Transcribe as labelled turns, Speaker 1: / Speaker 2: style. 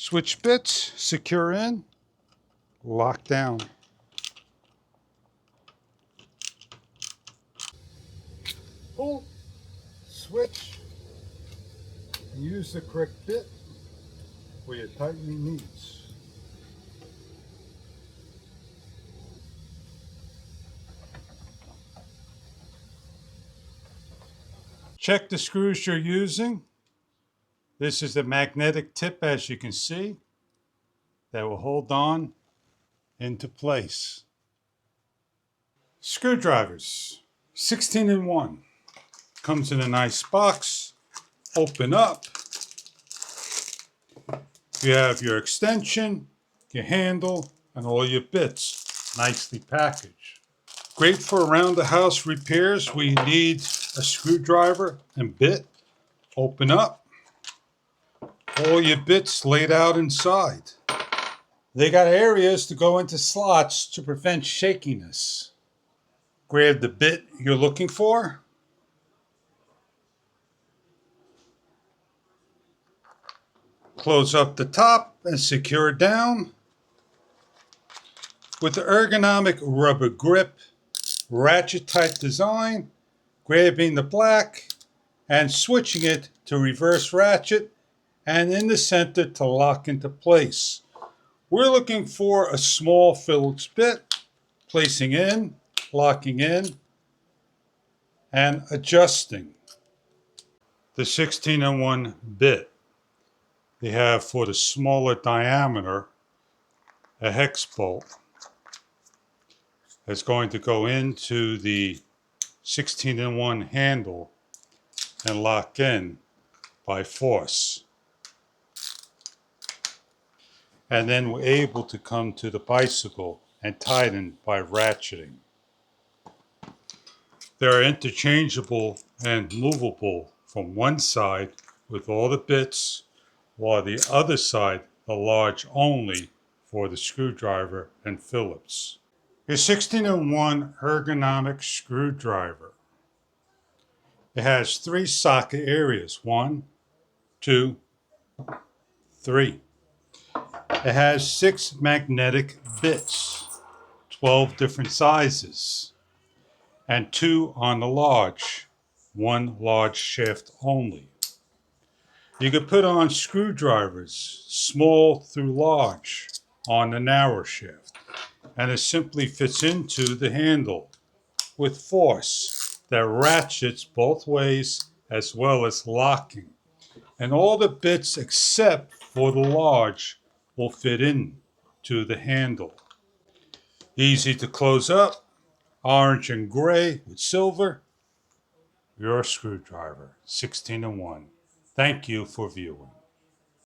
Speaker 1: Switch bits, secure in, lock down. Pull, switch, and use the correct bit for your tightening needs. Check the screws you're using. This is the magnetic tip, as you can see, that will hold on into place. Screwdrivers, 16 in 1. Comes in a nice box. Open up. You have your extension, your handle, and all your bits nicely packaged. Great for around the house repairs where you need a screwdriver and bit. Open up. All your bits laid out inside. They got areas to go into slots to prevent shakiness. Grab the bit you're looking for. Close up the top and secure it down. With the ergonomic rubber grip, ratchet type design, grabbing the black and switching it to reverse ratchet and in the center to lock into place. We're looking for a small Phillips bit, placing in, locking in, and adjusting. The 16 in 1 bit. They have for the smaller diameter a hex bolt that's going to go into the 16 in 1 handle and lock in by force. And then we're able to come to the bicycle and tighten by ratcheting. They're interchangeable and movable from one side with all the bits, while the other side are large only for the screwdriver and Phillips. Your 16 in 1 ergonomic screwdriver. It has 3 socket areas, 1, 2, 3. It has 6 magnetic bits, 12 different sizes, and 2 on the large, 1 large shaft only. You can put on screwdrivers, small through large, on the narrow shaft, and it simply fits into the handle with force that ratchets both ways as well as locking. And all the bits except for the large will fit in to the handle. Easy to close up, orange and gray with silver. Your screwdriver, 16 in 1. Thank you for viewing.